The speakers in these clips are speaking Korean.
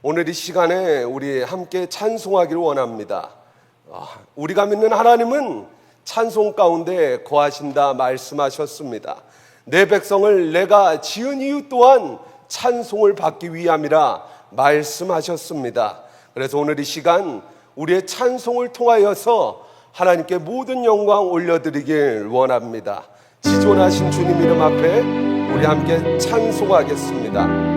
오늘 이 시간에 우리 함께 찬송하기를 원합니다. 우리가 믿는 하나님은 찬송 가운데 거하신다 말씀하셨습니다. 내 백성을 내가 지은 이유 또한 찬송을 받기 위함이라 말씀하셨습니다. 그래서 오늘 이 시간 우리의 찬송을 통하여서 하나님께 모든 영광 올려드리길 원합니다. 지존하신 주님 이름 앞에 우리 함께 찬송하겠습니다.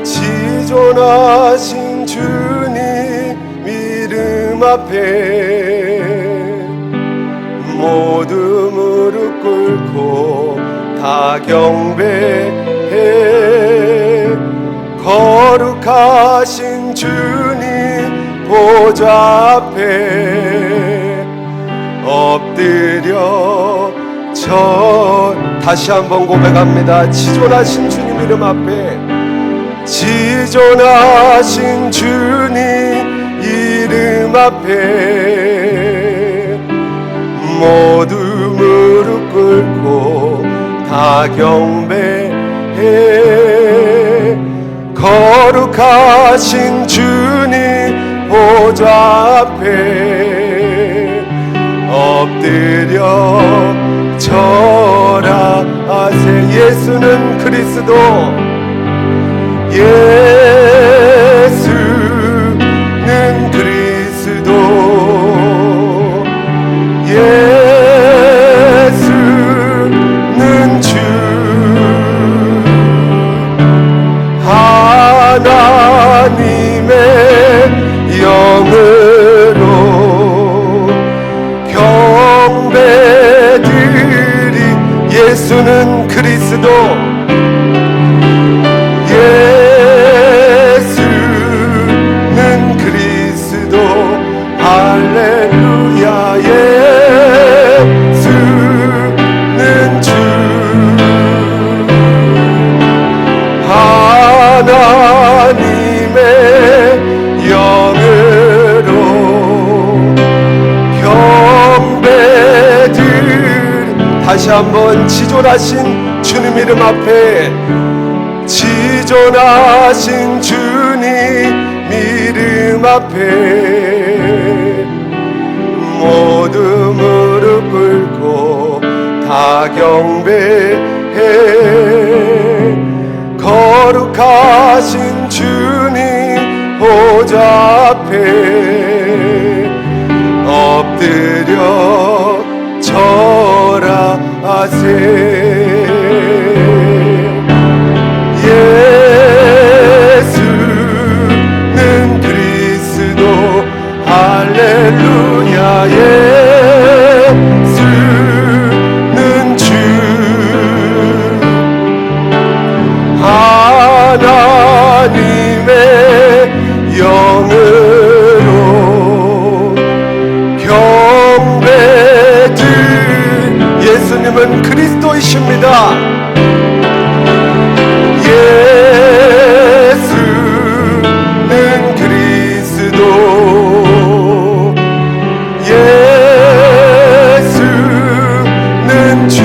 지존하신 주님 이름 앞에 모두 무릎 꿇고 다 경배해. 거룩하신 주님 보좌 앞에 엎드려 다시 한번 고백합니다. 지존하신 주님 이름 앞에, 지존하신 주님 이름 앞에 모두 무릎 꿇고 다 경배해. 거룩하신 주님 보좌 앞에 엎드려 절하세. 예수는 그리스도, 예수는 그리스도, 예수는 주. 하나님의 영으로 경배드리. 예수는 그리스도, 예수는 그리스도. 할렐루야. 예수는 주. 하나님의 영으로 경배드리. 다시 한번 지존하신 주님 이름 앞에, 지존하신 주님 이름 앞에 모두 무릎 꿇고 다 경배해. 거룩하신 주님 보좌 앞에 엎드려 절하세. 예수는 그리스도. 할렐루야. 예수는 주. 하나님의 영으로 경배드. 예수님은 그리스도이십니다. 예수는 그리스도, 예수는 주.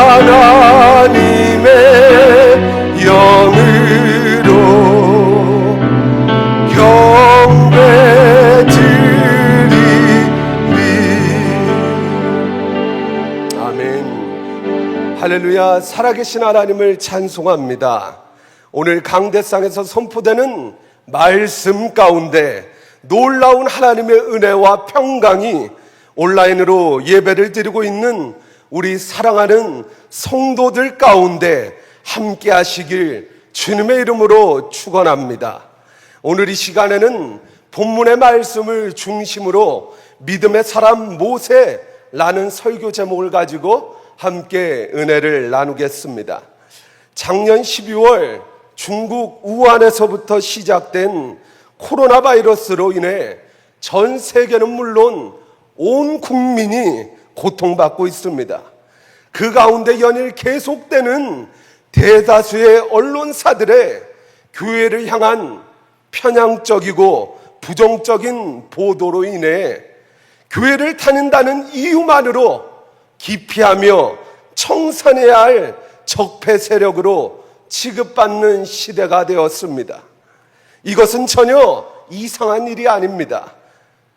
하나님의 영으로 경배드리리. 아멘. 할렐루야. 살아계신 하나님을 찬송합니다. 오늘 강대상에서 선포되는 말씀 가운데 놀라운 하나님의 은혜와 평강이 온라인으로 예배를 드리고 있는 우리 사랑하는 성도들 가운데 함께 하시길 주님의 이름으로 축원합니다. 오늘 이 시간에는 본문의 말씀을 중심으로 믿음의 사람 모세라는 설교 제목을 가지고 함께 은혜를 나누겠습니다. 작년 12월 중국 우한에서부터 시작된 코로나 바이러스로 인해 전 세계는 물론 온 국민이 고통받고 있습니다. 그 가운데 연일 계속되는 대다수의 언론사들의 교회를 향한 편향적이고 부정적인 보도로 인해 교회를 다닌다는 이유만으로 기피하며 청산해야 할 적폐 세력으로 취급받는 시대가 되었습니다. 이것은 전혀 이상한 일이 아닙니다.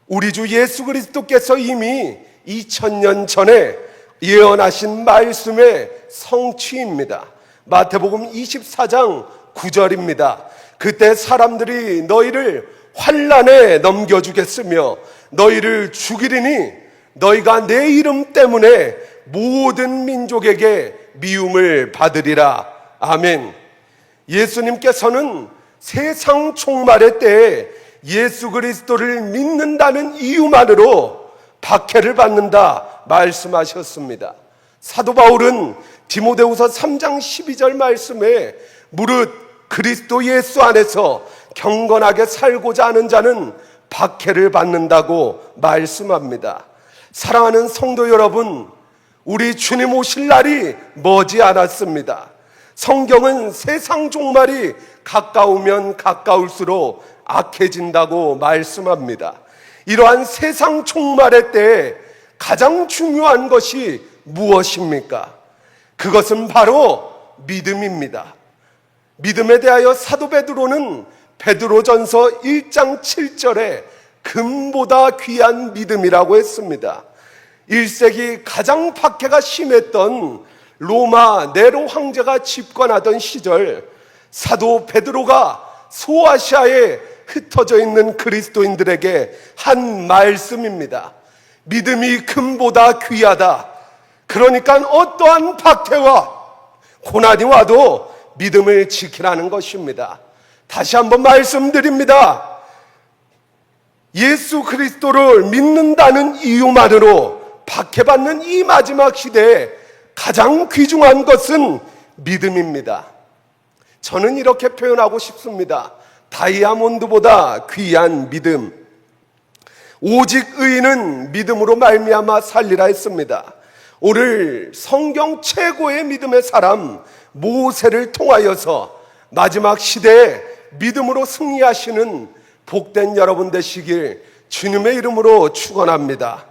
우리 주 예수 그리스도께서 이미 2000년 전에 예언하신 말씀의 성취입니다. 마태복음 24장 9절입니다. 그때 사람들이 너희를 환난에 넘겨주겠으며 너희를 죽이리니 너희가 내 이름 때문에 모든 민족에게 미움을 받으리라. 아멘. 예수님께서는 세상 종말의 때에 예수 그리스도를 믿는다는 이유만으로 박해를 받는다 말씀하셨습니다. 사도 바울은 디모데후서 3장 12절 말씀에 무릇 그리스도 예수 안에서 경건하게 살고자 하는 자는 박해를 받는다고 말씀합니다. 사랑하는 성도 여러분, 우리 주님 오실 날이 머지 않았습니다. 성경은 세상 종말이 가까우면 가까울수록 악해진다고 말씀합니다. 이러한 세상 종말의 때에 가장 중요한 것이 무엇입니까? 그것은 바로 믿음입니다. 믿음에 대하여 사도 베드로는 베드로전서 1장 7절에 금보다 귀한 믿음이라고 했습니다. 1세기 가장 박해가 심했던 로마 네로 황제가 집권하던 시절 사도 베드로가 소아시아에 흩어져 있는 그리스도인들에게 한 말씀입니다. 믿음이 금보다 귀하다. 그러니까 어떠한 박해와 고난이 와도 믿음을 지키라는 것입니다. 다시 한번 말씀드립니다. 예수 그리스도를 믿는다는 이유만으로 박해받는 이 마지막 시대에 가장 귀중한 것은 믿음입니다. 저는 이렇게 표현하고 싶습니다. 다이아몬드보다 귀한 믿음. 오직 의인은 믿음으로 말미암아 살리라 했습니다. 오늘 성경 최고의 믿음의 사람 모세를 통하여서 마지막 시대에 믿음으로 승리하시는 복된 여러분 되시길 주님의 이름으로 축원합니다.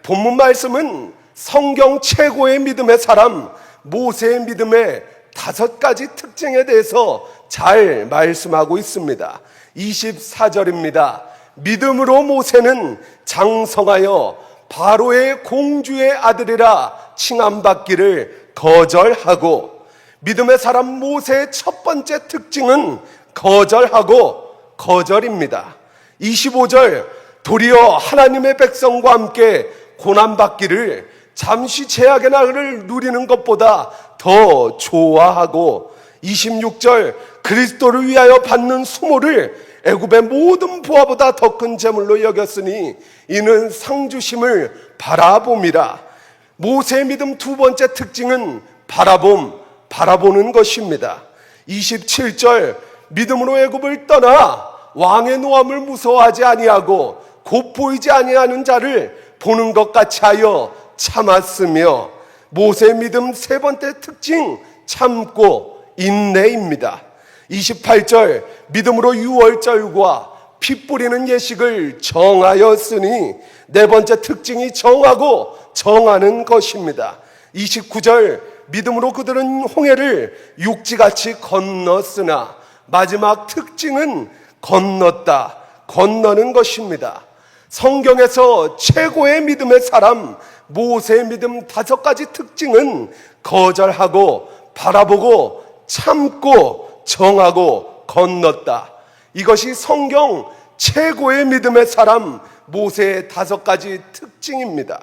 본문 말씀은 성경 최고의 믿음의 사람 모세의 믿음의 5가지 특징에 대해서 잘 말씀하고 있습니다. 24절입니다. 믿음으로 모세는 장성하여 바로의 공주의 아들이라 칭함받기를 거절하고, 믿음의 사람 모세의 첫 번째 특징은 거절하고 거절입니다. 25절, 도리어 하나님의 백성과 함께 고난받기를 잠시 제약의 날을 누리는 것보다 더 좋아하고, 26절, 그리스도를 위하여 받는 수모를 애굽의 모든 부하보다 더 큰 재물로 여겼으니 이는 상주심을 바라봄이라. 모세의 믿음 두 번째 특징은 바라보는 것입니다. 27절, 믿음으로 애굽을 떠나 왕의 노함을 무서워하지 아니하고 곧 보이지 아니하는 자를 보는 것 같이 하여 참았으며, 모세의 믿음 세 번째 특징, 참고 인내입니다. 28절, 믿음으로 유월절과 피 뿌리는 예식을 정하였으니 네 번째 특징이 정하고 정하는 것입니다. 29절, 믿음으로 그들은 홍해를 육지같이 건넜으나 마지막 특징은 건너는 것입니다. 성경에서 최고의 믿음의 사람 모세의 믿음 5가지 특징은 거절하고 바라보고 참고 정하고 건넜다. 이것이 성경 최고의 믿음의 사람 모세의 5가지 특징입니다.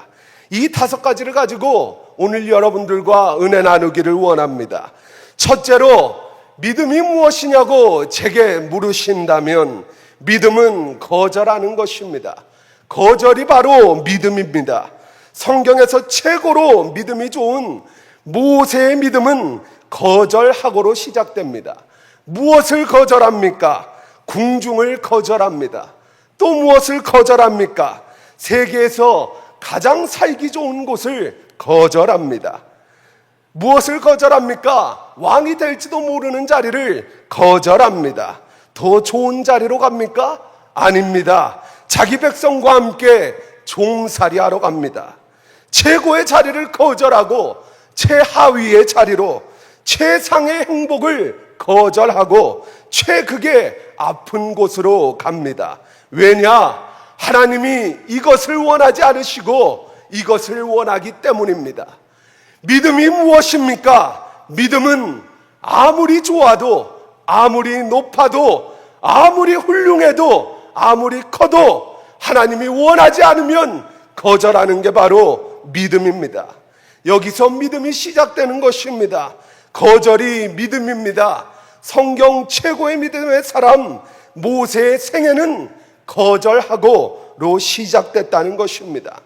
이 5가지를 가지고 오늘 여러분들과 은혜 나누기를 원합니다. 첫째로, 믿음이 무엇이냐고 제게 물으신다면 믿음은 거절하는 것입니다. 거절이 바로 믿음입니다. 성경에서 최고로 믿음이 좋은 모세의 믿음은 거절하고로 시작됩니다. 무엇을 거절합니까? 궁중을 거절합니다. 또 무엇을 거절합니까? 세계에서 가장 살기 좋은 곳을 거절합니다. 무엇을 거절합니까? 왕이 될지도 모르는 자리를 거절합니다. 더 좋은 자리로 갑니까? 아닙니다. 자기 백성과 함께 종살이하러 갑니다. 최고의 자리를 거절하고 최하위의 자리로, 최상의 행복을 거절하고 최극의 아픈 곳으로 갑니다. 왜냐? 하나님이 이것을 원하지 않으시고 이것을 원하기 때문입니다. 믿음이 무엇입니까? 믿음은 아무리 좋아도, 아무리 높아도, 아무리 훌륭해도, 아무리 커도 하나님이 원하지 않으면 거절하는 게 바로 믿음입니다. 여기서 믿음이 시작되는 것입니다. 거절이 믿음입니다. 성경 최고의 믿음의 사람 모세의 생애는 거절하고로 시작됐다는 것입니다.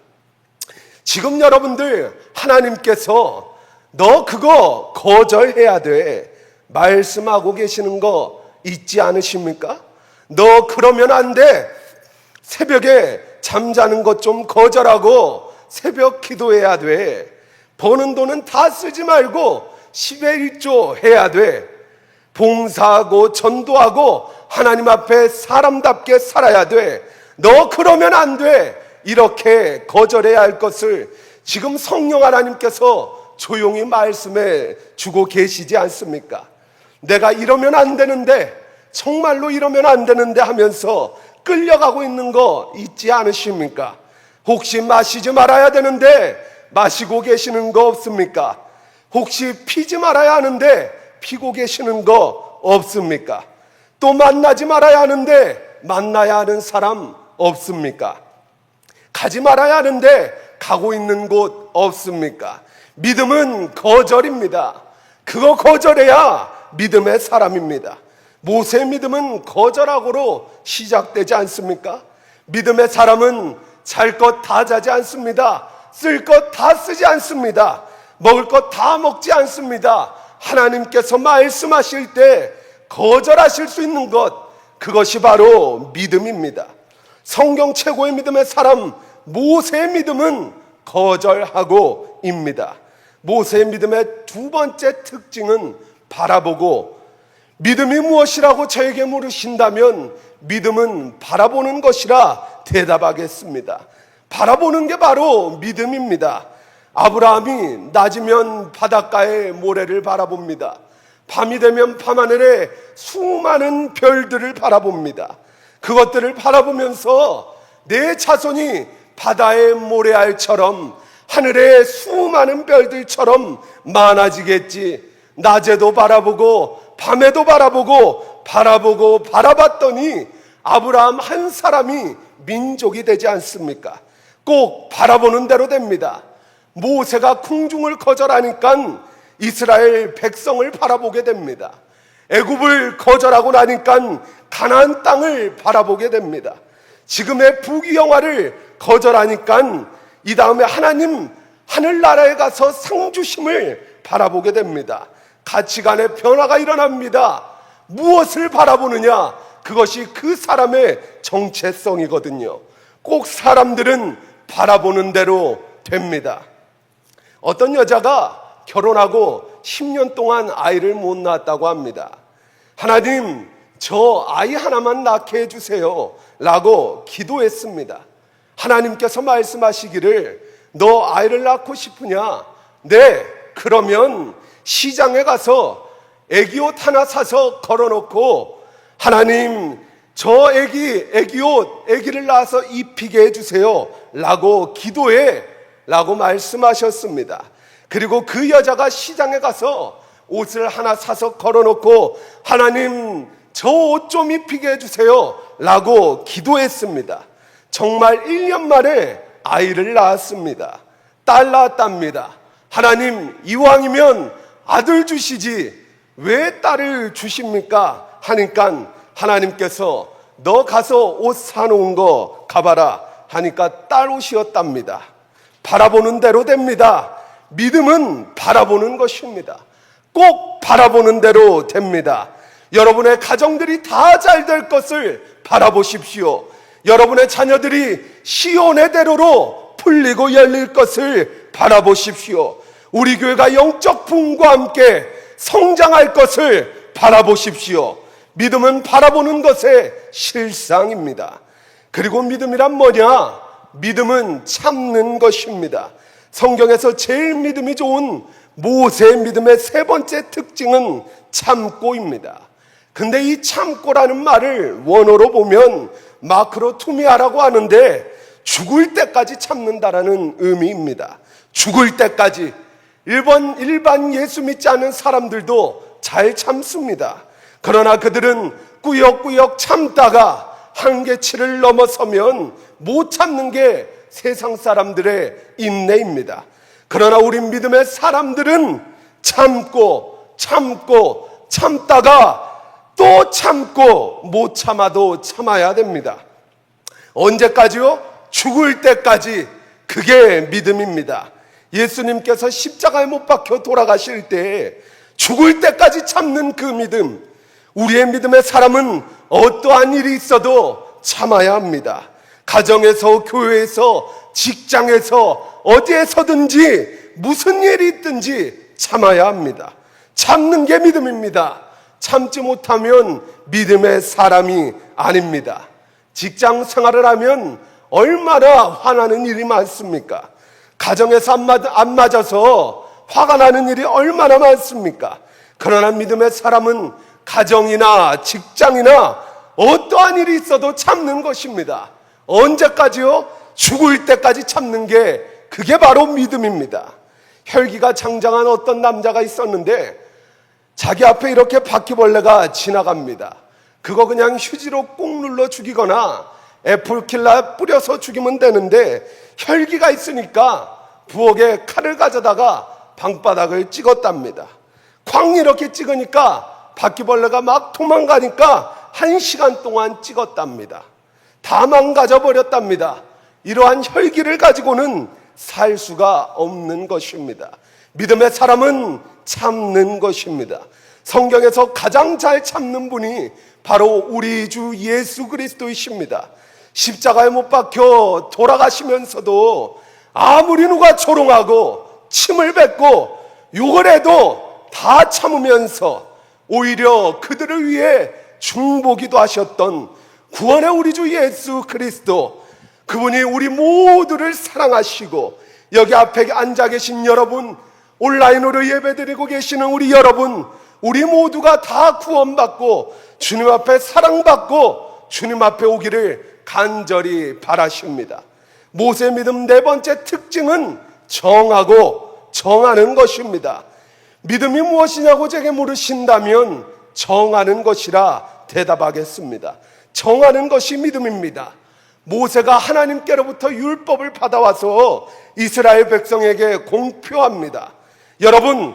지금 여러분들 하나님께서 너 그거 거절해야 돼 말씀하고 계시는 거 있지 않으십니까? 너 그러면 안 돼. 새벽에 잠자는 것 좀 거절하고 새벽 기도해야 돼. 버는 돈은 다 쓰지 말고 10의 1조 해야 돼. 봉사하고 전도하고 하나님 앞에 사람답게 살아야 돼. 너 그러면 안 돼. 이렇게 거절해야 할 것을 지금 성령 하나님께서 조용히 말씀해 주고 계시지 않습니까? 내가 이러면 안 되는데, 정말로 이러면 안 되는데 하면서 끌려가고 있는 거 있지 않으십니까? 혹시 마시지 말아야 되는데 마시고 계시는 거 없습니까? 혹시 피지 말아야 하는데 피고 계시는 거 없습니까? 또 만나지 말아야 하는데 만나야 하는 사람 없습니까? 가지 말아야 하는데 가고 있는 곳 없습니까? 믿음은 거절입니다. 그거 거절해야 믿음의 사람입니다. 모세의 믿음은 거절하고로 시작되지 않습니까? 믿음의 사람은 잘 것 다 자지 않습니다. 쓸 것 다 쓰지 않습니다. 먹을 것 다 먹지 않습니다. 하나님께서 말씀하실 때 거절하실 수 있는 것, 그것이 바로 믿음입니다. 성경 최고의 믿음의 사람 모세의 믿음은 거절하고입니다. 모세의 믿음의 두 번째 특징은 바라보고, 믿음이 무엇이라고 저에게 물으신다면 믿음은 바라보는 것이라 대답하겠습니다. 바라보는 게 바로 믿음입니다. 아브라함이 낮이면 바닷가의 모래를 바라봅니다. 밤이 되면 밤하늘에 수많은 별들을 바라봅니다. 그것들을 바라보면서 내 자손이 바다의 모래알처럼 하늘의 수많은 별들처럼 많아지겠지. 낮에도 바라보고 밤에도 바라보고 바라봤더니 아브라함 한 사람이 민족이 되지 않습니까? 꼭 바라보는 대로 됩니다. 모세가 궁중을 거절하니까 이스라엘 백성을 바라보게 됩니다. 애굽을 거절하고 나니까 가나안 땅을 바라보게 됩니다. 지금의 부귀영화를 거절하니까 이 다음에 하나님 하늘나라에 가서 상 주심을 바라보게 됩니다. 가치관의 변화가 일어납니다. 무엇을 바라보느냐? 그것이 그 사람의 정체성이거든요. 꼭 사람들은 바라보는 대로 됩니다. 어떤 여자가 결혼하고 10년 동안 아이를 못 낳았다고 합니다. 하나님, 저 아이 하나만 낳게 해주세요 라고 기도했습니다. 하나님께서 말씀하시기를 너 아이를 낳고 싶으냐? 네, 그러면 시장에 가서 애기 옷 하나 사서 걸어놓고 하나님 저 애기 옷 애기를 낳아서 입히게 해주세요 라고 기도해 라고 말씀하셨습니다. 그리고 그 여자가 시장에 가서 옷을 하나 사서 걸어놓고 하나님 저 옷 좀 입히게 해주세요 라고 기도했습니다. 정말 1년 만에 아이를 낳았습니다. 딸 낳았답니다. 하나님 이왕이면 아들 주시지 왜 딸을 주십니까? 하니까 하나님께서 너 가서 옷 사놓은 거 가봐라 하니까 딸 옷이었답니다. 바라보는 대로 됩니다. 믿음은 바라보는 것입니다. 꼭 바라보는 대로 됩니다. 여러분의 가정들이 다 잘 될 것을 바라보십시오. 여러분의 자녀들이 시온의 대로로 풀리고 열릴 것을 바라보십시오. 우리 교회가 영적 부흥과 함께 성장할 것을 바라보십시오. 믿음은 바라보는 것의 실상입니다. 그리고 믿음이란 뭐냐? 믿음은 참는 것입니다. 성경에서 제일 믿음이 좋은 모세의 믿음의 세 번째 특징은 참고입니다. 근데 이 참고라는 말을 원어로 보면 마크로투미아라고 하는데 죽을 때까지 참는다라는 의미입니다. 죽을 때까지. 일반 예수 믿지 않는 사람들도 잘 참습니다. 그러나 그들은 꾸역꾸역 참다가 한계치를 넘어서면 못 참는 게 세상 사람들의 인내입니다. 그러나 우리 믿음의 사람들은 참다가 또 참고 못 참아도 참아야 됩니다. 언제까지요? 죽을 때까지. 그게 믿음입니다. 예수님께서 십자가에 못 박혀 돌아가실 때 죽을 때까지 참는 그 믿음, 우리의 믿음의 사람은 어떠한 일이 있어도 참아야 합니다. 가정에서, 교회에서, 직장에서, 어디에서든지 무슨 일이 있든지 참아야 합니다. 참는 게 믿음입니다. 참지 못하면 믿음의 사람이 아닙니다. 직장 생활을 하면 얼마나 화나는 일이 많습니까? 가정에서 안 맞아서 화가 나는 일이 얼마나 많습니까? 그러나 믿음의 사람은 가정이나 직장이나 어떠한 일이 있어도 참는 것입니다. 언제까지요? 죽을 때까지 참는 게 그게 바로 믿음입니다. 혈기가 장장한 어떤 남자가 있었는데 자기 앞에 이렇게 바퀴벌레가 지나갑니다. 그거 그냥 휴지로 꾹 눌러 죽이거나 애플킬러 뿌려서 죽이면 되는데 혈기가 있으니까 부엌에 칼을 가져다가 방바닥을 찍었답니다. 쾅 이렇게 찍으니까 바퀴벌레가 막 도망가니까 1시간 동안 찍었답니다. 다 망가져버렸답니다. 이러한 혈기를 가지고는 살 수가 없는 것입니다. 믿음의 사람은 참는 것입니다. 성경에서 가장 잘 참는 분이 바로 우리 주 예수 그리스도이십니다. 십자가에 못 박혀 돌아가시면서도 아무리 누가 조롱하고 침을 뱉고 욕을 해도 다 참으면서 오히려 그들을 위해 중보기도 하셨던 구원의 우리 주 예수 그리스도, 그분이 우리 모두를 사랑하시고 여기 앞에 앉아 계신 여러분, 온라인으로 예배드리고 계시는 우리 여러분, 우리 모두가 다 구원받고 주님 앞에 사랑받고 주님 앞에 오기를 간절히 바라십니다. 모세의 믿음 네 번째 특징은 정하고 정하는 것입니다. 믿음이 무엇이냐고 제게 물으신다면 정하는 것이라 대답하겠습니다. 정하는 것이 믿음입니다. 모세가 하나님께로부터 율법을 받아와서 이스라엘 백성에게 공표합니다. 여러분,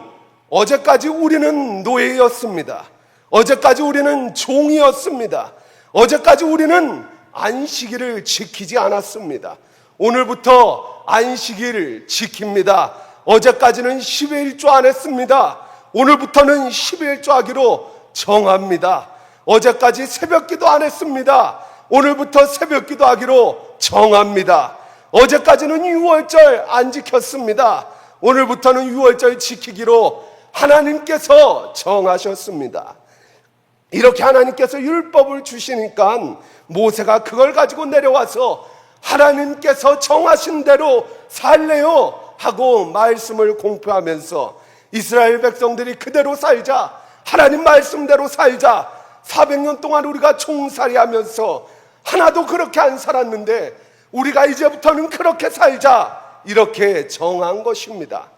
어제까지 우리는 노예였습니다. 어제까지 우리는 종이었습니다. 어제까지 우리는 안식일을 지키지 않았습니다. 오늘부터 안식일을 지킵니다. 어제까지는 12일조 안 했습니다. 오늘부터는 12일조 하기로 정합니다. 어제까지 새벽기도 안 했습니다. 오늘부터 새벽기도 하기로 정합니다. 어제까지는 6월절 안 지켰습니다. 오늘부터는 6월절 지키기로 하나님께서 정하셨습니다. 이렇게 하나님께서 율법을 주시니까 모세가 그걸 가지고 내려와서 하나님께서 정하신 대로 살래요 하고 말씀을 공표하면서 이스라엘 백성들이 그대로 살자, 하나님 말씀대로 살자, 400년 동안 우리가 종살이하면서 하나도 그렇게 안 살았는데 우리가 이제부터는 그렇게 살자, 이렇게 정한 것입니다.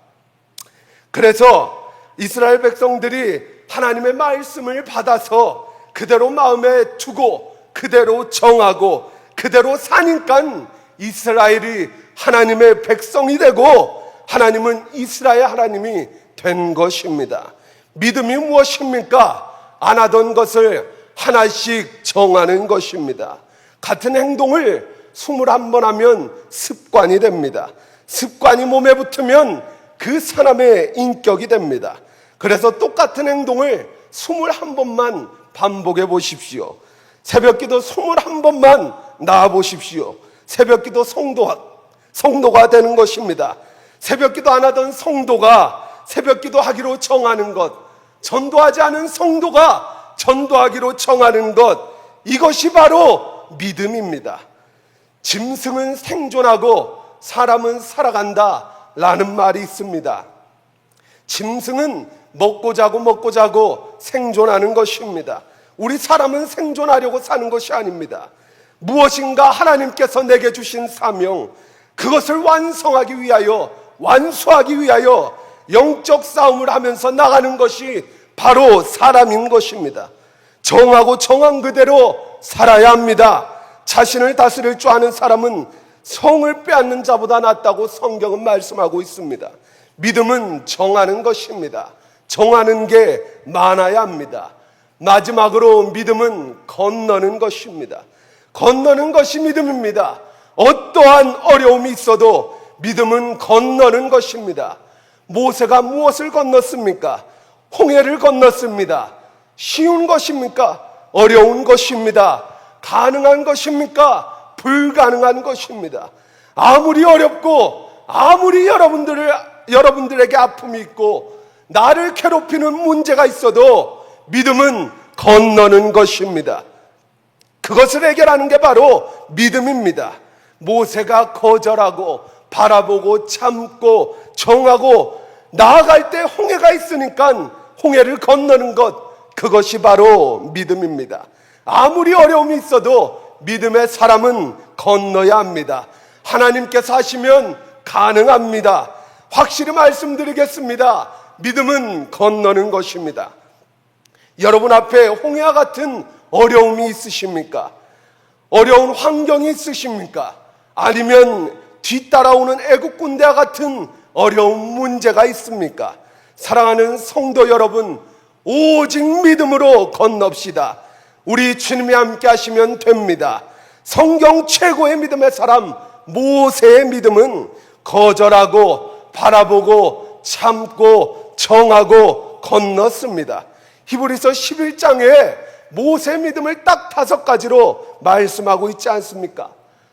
그래서 이스라엘 백성들이 하나님의 말씀을 받아서 그대로 마음에 두고 그대로 정하고 그대로 사니까 이스라엘이 하나님의 백성이 되고 하나님은 이스라엘 하나님이 된 것입니다. 믿음이 무엇입니까? 안 하던 것을 하나씩 정하는 것입니다. 같은 행동을 21번 하면 습관이 됩니다. 습관이 몸에 붙으면 그 사람의 인격이 됩니다. 그래서 똑같은 행동을 21번만 반복해 보십시오. 새벽기도 21번만 나와 보십시오. 새벽기도 성도가 되는 것입니다. 새벽기도 안 하던 성도가 새벽기도 하기로 정하는 것, 전도하지 않은 성도가 전도하기로 정하는 것, 이것이 바로 믿음입니다. 짐승은 생존하고 사람은 살아간다 라는 말이 있습니다. 짐승은 먹고 자고 생존하는 것입니다. 우리 사람은 생존하려고 사는 것이 아닙니다. 무엇인가 하나님께서 내게 주신 사명, 그것을 완성하기 위하여, 완수하기 위하여 영적 싸움을 하면서 나가는 것이 바로 사람인 것입니다. 정하고 정한 그대로 살아야 합니다. 자신을 다스릴 줄 아는 사람은 성을 빼앗는 자보다 낫다고 성경은 말씀하고 있습니다. 믿음은 정하는 것입니다. 정하는 게 많아야 합니다. 마지막으로 믿음은 건너는 것입니다. 건너는 것이 믿음입니다. 어떠한 어려움이 있어도 믿음은 건너는 것입니다. 모세가 무엇을 건넜습니까? 홍해를 건넜습니다. 쉬운 것입니까? 어려운 것입니다. 가능한 것입니까? 불가능한 것입니다. 아무리 어렵고 아무리 여러분들에게 아픔이 있고 나를 괴롭히는 문제가 있어도 믿음은 건너는 것입니다. 그것을 해결하는 게 바로 믿음입니다. 모세가 거절하고 바라보고 참고 정하고 나아갈 때 홍해가 있으니까 홍해를 건너는 것, 그것이 바로 믿음입니다. 아무리 어려움이 있어도 믿음의 사람은 건너야 합니다. 하나님께서 하시면 가능합니다. 확실히 말씀드리겠습니다. 믿음은 건너는 것입니다. 여러분 앞에 홍해와 같은 어려움이 있으십니까? 어려운 환경이 있으십니까? 아니면 뒤따라오는 애국 군대와 같은 어려운 문제가 있습니까? 사랑하는 성도 여러분, 오직 믿음으로 건넙시다. 우리 주님이 함께 하시면 됩니다. 성경 최고의 믿음의 사람 모세의 믿음은 거절하고 바라보고 참고 정하고 건넜습니다. 히브리서 11장에 모세의 믿음을 딱 5가지로 말씀하고 있지 않습니까?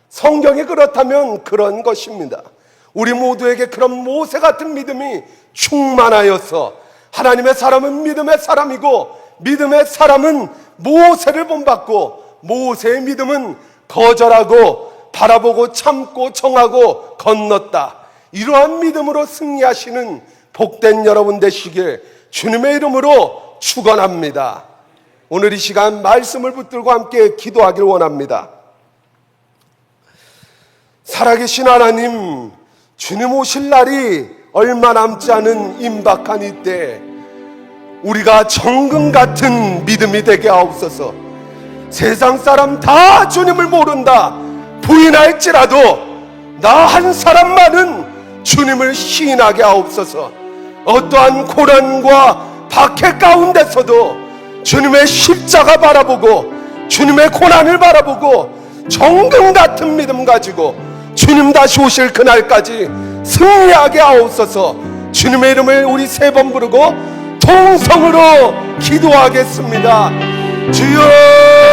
성경이 그렇다면 그런 것입니다. 우리 모두에게 그런 모세 같은 믿음이 충만하여서 하나님의 사람은 믿음의 사람이고 믿음의 사람은 모세를 본받고 모세의 믿음은 거절하고 바라보고 참고 정하고 건넜다. 이러한 믿음으로 승리하시는 복된 여러분 되시길 주님의 이름으로 축원합니다. 오늘 이 시간 말씀을 붙들고 함께 기도하기를 원합니다. 살아계신 하나님, 주님 오실 날이 얼마 남지 않은 임박한 이때 우리가 정금 같은 믿음이 되게 하옵소서. 세상 사람 다 주님을 모른다 부인할지라도 나 한 사람만은 주님을 시인하게 하옵소서. 어떠한 고난과 박해 가운데서도 주님의 십자가 바라보고 주님의 고난을 바라보고 정금 같은 믿음 가지고 주님 다시 오실 그날까지 승리하게 하옵소서. 주님의 이름을 우리 3번 부르고 통성으로 기도하겠습니다. 주여